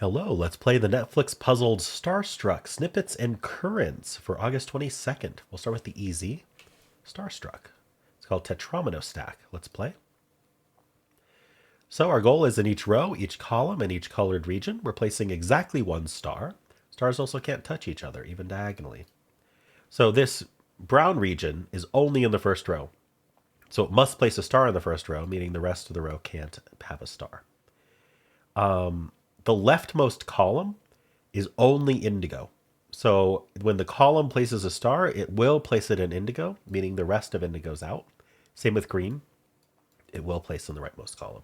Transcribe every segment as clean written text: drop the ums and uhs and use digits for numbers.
Hello, let's play the Netflix puzzled Starstruck Snippets and Currents for August 22nd. We'll start with the easy Starstruck. It's called tetromino stack. Let's play. So our goal is in each row, each column, and each colored region, we're placing exactly one star. Stars also can't touch each other, even diagonally. So this brown region is only in the first row. So it must place a star in the first row, meaning the rest of the row can't have a star. The leftmost column is only indigo. So when the column places a star, it will place it in indigo, meaning the rest of indigo's out. Same with green. It will place in the rightmost column.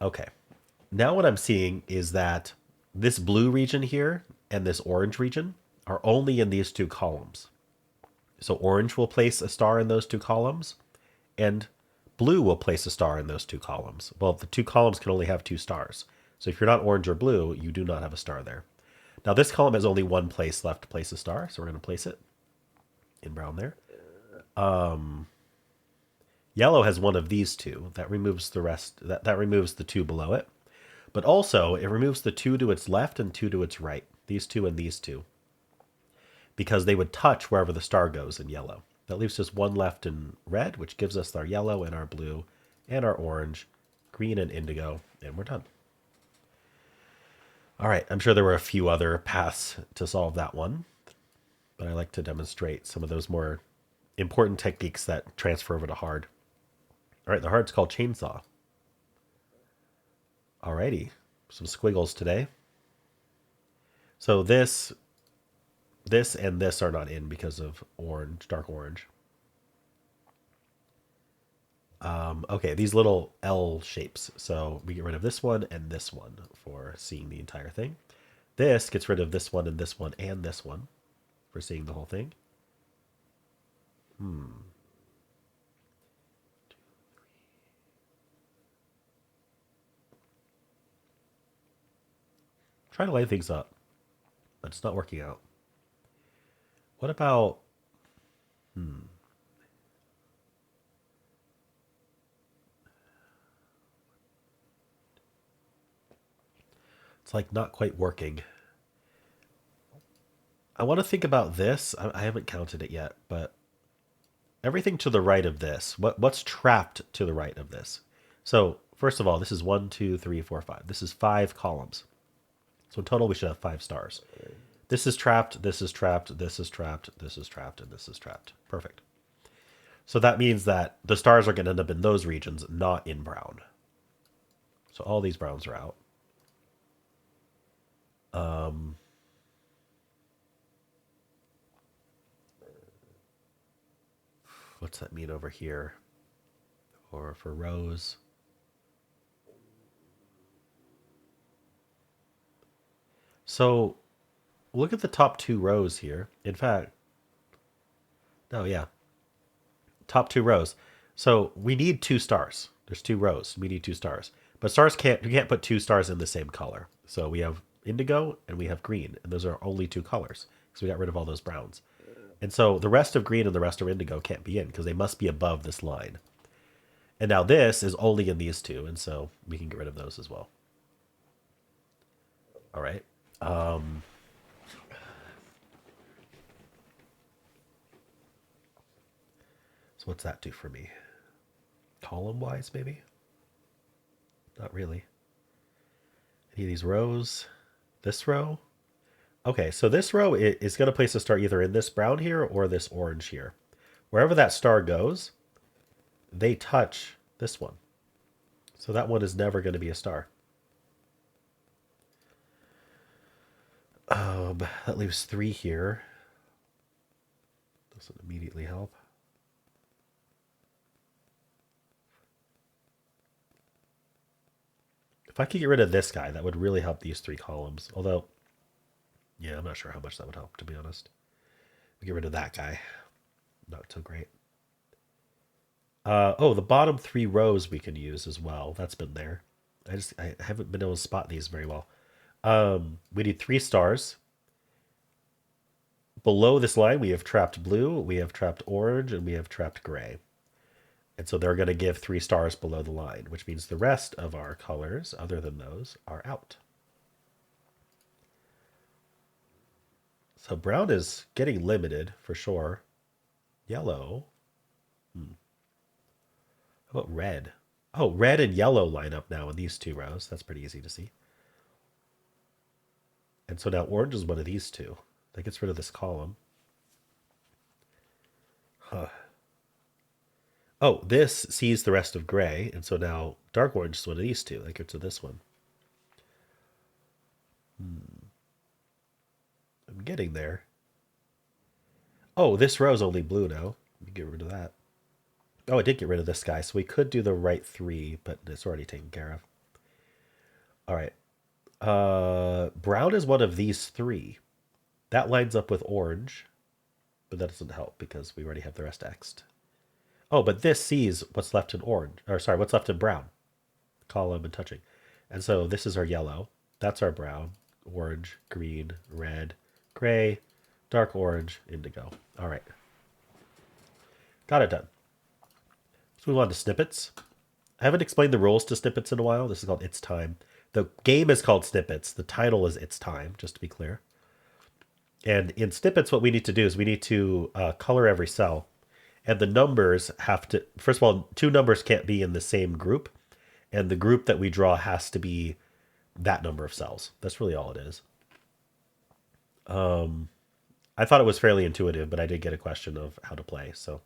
Okay. Now what I'm seeing is that this blue region here and this orange region are only in these two columns. So orange will place a star in those two columns, and blue will place a star in those two columns. Well, the two columns can only have two stars. So if you're not orange or blue, you do not have a star there. Now this column has only one place left to place a star, so we're going to place it in brown there. Yellow has one of these two. That removes the rest. That removes the two below it. But also, it removes the two to its left and two to its right. These two and these two. Because they would touch wherever the star goes in yellow. That leaves just one left in red, which gives us our yellow and our blue and our orange, green and indigo, and we're done. All right, I'm sure there were a few other paths to solve that one, but I like to demonstrate some of those more important techniques that transfer over to hard. All right, the hard's called chainsaw. Alrighty, some squiggles today. So this and this are not in because of orange, dark orange. Okay, these little L shapes. So we get rid of this one and this one for seeing the entire thing. This gets rid of this one and this one and this one for seeing the whole thing. Trying to line things up, but it's not working out. What about... It's like not quite working. I want to think about this. I haven't counted it yet, but everything to the right of this, what's trapped to the right of this? So first of all, this is 1, 2, 3, 4, 5. This is 5 columns. So in total, we should have 5 stars. This is trapped, this is trapped, this is trapped, this is trapped, and this is trapped. Perfect. So that means that the stars are going to end up in those regions, not in brown. So all these browns are out. What's that mean over here? Or for rows? So look at the top 2 rows here. In fact, oh yeah, top 2 rows. So we need 2 stars. There's 2 rows. We need 2 stars. But we can't put 2 stars in the same color. So we have indigo and we have green, and those are only 2 colors. So we got rid of all those browns. And so the rest of green and the rest of indigo can't be in because they must be above this line. And now this is only in these 2, and so we can get rid of those as well. All right. So what's that do for me? Column-wise, maybe? Not really. Any of these rows? This row? Okay, so this row is going to place a star either in this brown here or this orange here. Wherever that star goes, they touch this one. So that one is never going to be a star. That leaves 3 here. Doesn't immediately help. If I could get rid of this guy, that would really help these 3 columns. Although, yeah, I'm not sure how much that would help, to be honest. We get rid of that guy. Not so great. Oh, the bottom 3 rows we can use as well. That's been there. I haven't been able to spot these very well. We need 3 stars. Below this line, we have trapped blue, we have trapped orange, and we have trapped gray. And so they're going to give 3 stars below the line, which means the rest of our colors, other than those, are out. So brown is getting limited for sure. Yellow. How about red? Oh, red and yellow line up now in these two rows. That's pretty easy to see. And so now orange is one of these two. That gets rid of this column. Huh. Oh, this sees the rest of gray, and so now dark orange is one of these two. That gets to this one. I'm getting there. Oh, this row is only blue now. Let me get rid of that. Oh, I did get rid of this guy, so we could do the right three, but it's already taken care of. All right. Brown is one of these three. That lines up with orange, but that doesn't help because we already have the rest xed. Oh, but this sees what's left in orange, or sorry, what's left in brown, column and touching. And so this is our yellow. That's our brown, orange, green, red, gray, dark orange, indigo. All right. Got it done. Let's move on to snippets. I haven't explained the rules to snippets in a while. This is called It's Time. The game is called Snippets. The title is It's Time, just to be clear. And in snippets, what we need to do is we need to color every cell. And the numbers have to, first of all, two numbers can't be in the same group. And the group that we draw has to be that number of cells. That's really all it is. I thought it was fairly intuitive, but I did get a question of how to play. So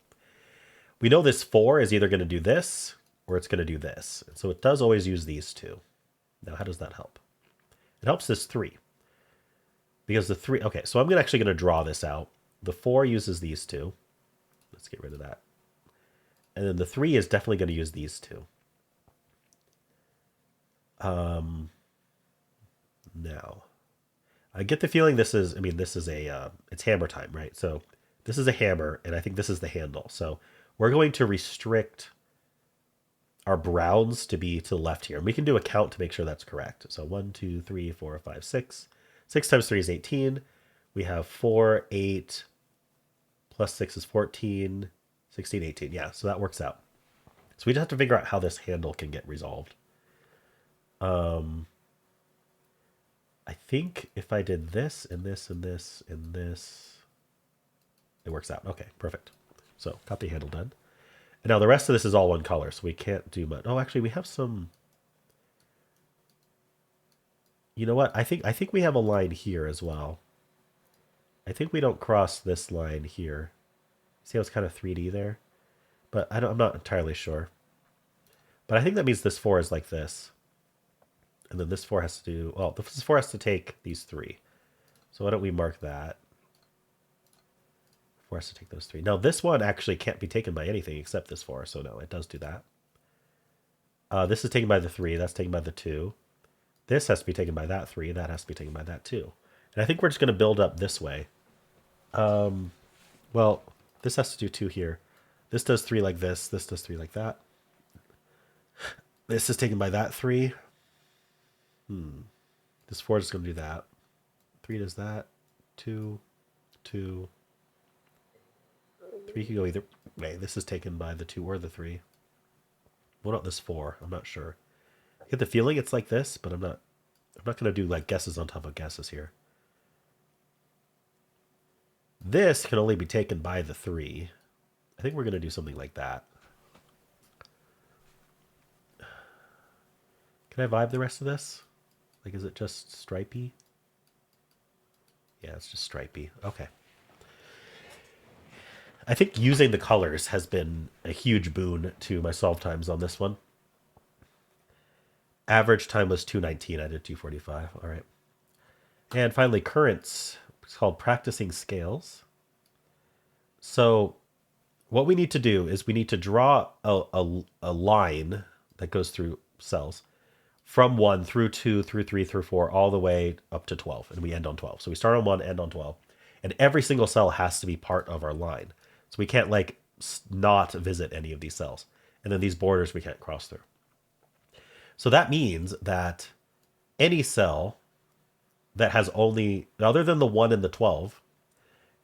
we know this 4 is either going to do this or it's going to do this. So it does always use these two. Now, how does that help? It helps this 3. Because the 3... Okay, so I'm actually going to draw this out. The 4 uses these two. Let's get rid of that. And then the 3 is definitely going to use these two. Now, I get the feeling this is... I mean, this is a... it's hammer time, right? So this is a hammer, and I think this is the handle. So we're going to restrict our browns to be to the left here. And we can do a count to make sure that's correct. So 1, 2, 3, 4, 5, 6. 6 times 3 is 18. We have 4, 8, plus 6 is 14, 16, 18. Yeah, so that works out. So we just have to figure out how this handle can get resolved. I think if I did this and this and this and this, it works out. Okay, perfect. So got the handle done. And now the rest of this is all one color, so we can't do much. Oh, actually, we have some... You know what? I think we have a line here as well. I think we don't cross this line here. See how it's kind of 3D there? But I'm not entirely sure. But I think that means this 4 is like this. And then this 4 has to do... Well, this 4 has to take these 3. So why don't we mark that? 4 has to take those 3. Now, this one actually can't be taken by anything except this 4. So no, it does do that. This is taken by the 3. That's taken by the 2. This has to be taken by that 3. That has to be taken by that 2. And I think we're just going to build up this way. Well, this has to do 2 here. This does 3 like this. This does 3 like that. This is taken by that 3. This 4 is going to do that. 3 does that. 2, 2. 3 can go either way. This is taken by the 2 or the 3. What about this 4? I'm not sure. I get the feeling it's like this, but I'm not going to do like guesses on top of guesses here. This can only be taken by the 3. I think we're going to do something like that. Can I vibe the rest of this? Like, is it just stripey? Yeah, it's just stripey. Okay. I think using the colors has been a huge boon to my solve times on this one. Average time was 2:19. I did 2:45. All right. And finally, currents. It's called practicing scales. So what we need to do is we need to draw a line that goes through cells from 1 through 2, through 3, through 4, all the way up to 12. And we end on 12. So we start on 1, end on 12. And every single cell has to be part of our line. So we can't like not visit any of these cells. And then these borders we can't cross through. So that means that any cell that has only, other than the 1 and the 12,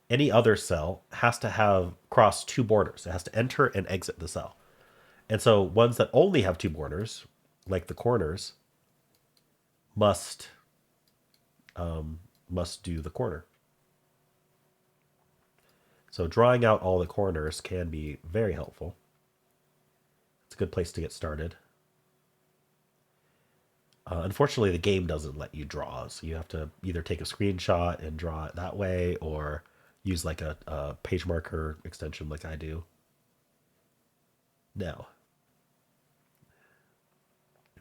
any other cell has to have crossed 2 borders. It has to enter and exit the cell. And so ones that only have 2 borders, like the corners, must do the corner. So drawing out all the corners can be very helpful. It's a good place to get started. Unfortunately, the game doesn't let you draw, so you have to either take a screenshot and draw it that way, or use like a page marker extension like I do. Now,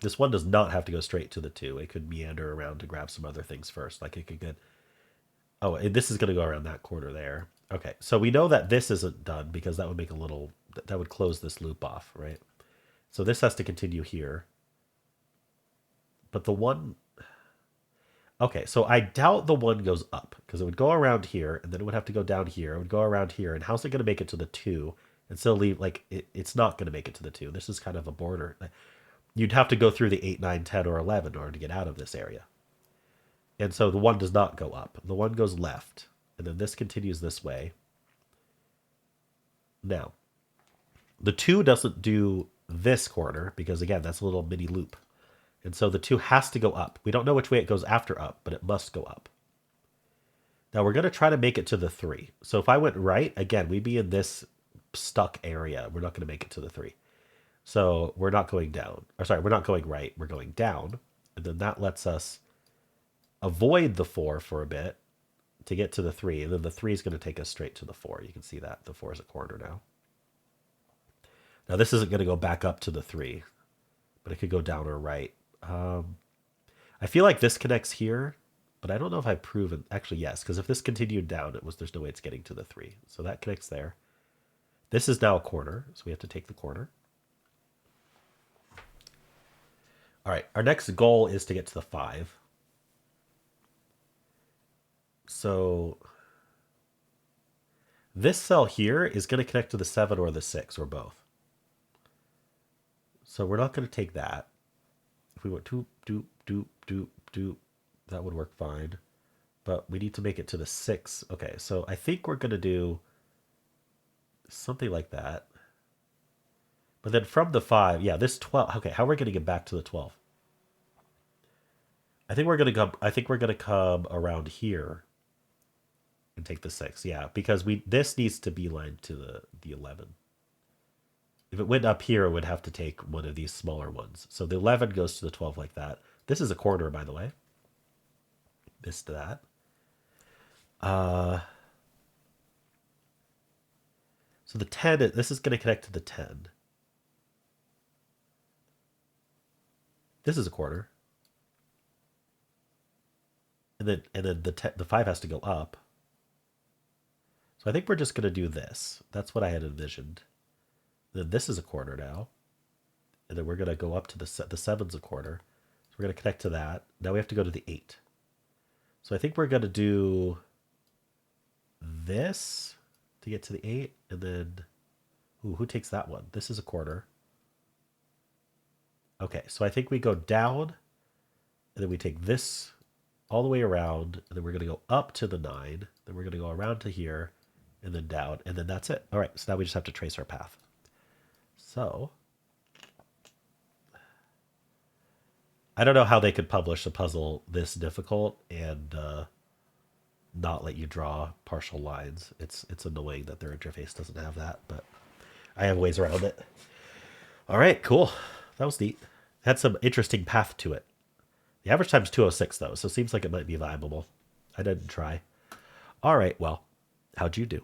this one does not have to go straight to the 2. It could meander around to grab some other things first. Like it could get... Oh, and this is going to go around that corner there. Okay, so we know that this isn't done because that would make a little... That would close this loop off, right? So this has to continue here. But the one... Okay, so I doubt the 1 goes up because it would go around here and then it would have to go down here. It would go around here. And how's it going to make it to the 2 and still leave... Like, it's not going to make it to the 2. This is kind of a border. You'd have to go through the 8, 9, 10, or 11 in order to get out of this area. And so the 1 does not go up. The 1 goes left. And then this continues this way. Now, the 2 doesn't do this corner because, again, that's a little mini loop. And so the 2 has to go up. We don't know which way it goes after up, but it must go up. Now we're going to try to make it to the 3. So if I went right, again, we'd be in this stuck area. We're not going to make it to the 3. So we're not going down. Or sorry, we're not going right. We're going down. And then that lets us avoid the 4 for a bit to get to the 3. And then the 3 is going to take us straight to the 4. You can see that. The 4 is a corner now. Now this isn't going to go back up to the 3, but it could go down or right. I feel like this connects here, but I don't know if I've proven... Actually, yes, because if this continued down, there's no way it's getting to the 3. So that connects there. This is now a corner, so we have to take the corner. All right, our next goal is to get to the 5. So this cell here is going to connect to the 7 or the 6 or both. So we're not going to take that. If we went doop, doop, doop, doop, doop, that would work fine. But we need to make it to the 6. Okay, so I think we're going to do something like that. But then from the 5, yeah, this 12. Okay, how are we going to get back to the 12? I think we're going to come around here and take the 6. Yeah, because this needs to beeline to the 11. If it went up here, it would have to take one of these smaller ones. So the 11 goes to the 12 like that. This is a corner, by the way. Missed that. So the 10, this is going to connect to the 10. This is a corner. And then the 5 has to go up. So I think we're just going to do this. That's what I had envisioned. Then this is a corner now. And then we're going to go up to the 7's a corner. So we're going to connect to that. Now we have to go to the 8. So I think we're going to do this to get to the 8. And then, ooh, who takes that one? This is a corner. Okay, so I think we go down. And then we take this all the way around. And then we're going to go up to the 9. Then we're going to go around to here. And then down. And then that's it. All right, so now we just have to trace our path. So, I don't know how they could publish a puzzle this difficult and not let you draw partial lines. It's annoying that their interface doesn't have that, but I have ways around it. All right, cool. That was neat. Had some interesting path to it. The average time's 206 though, so it seems like it might be viable. I didn't try. All right, well, how'd you do?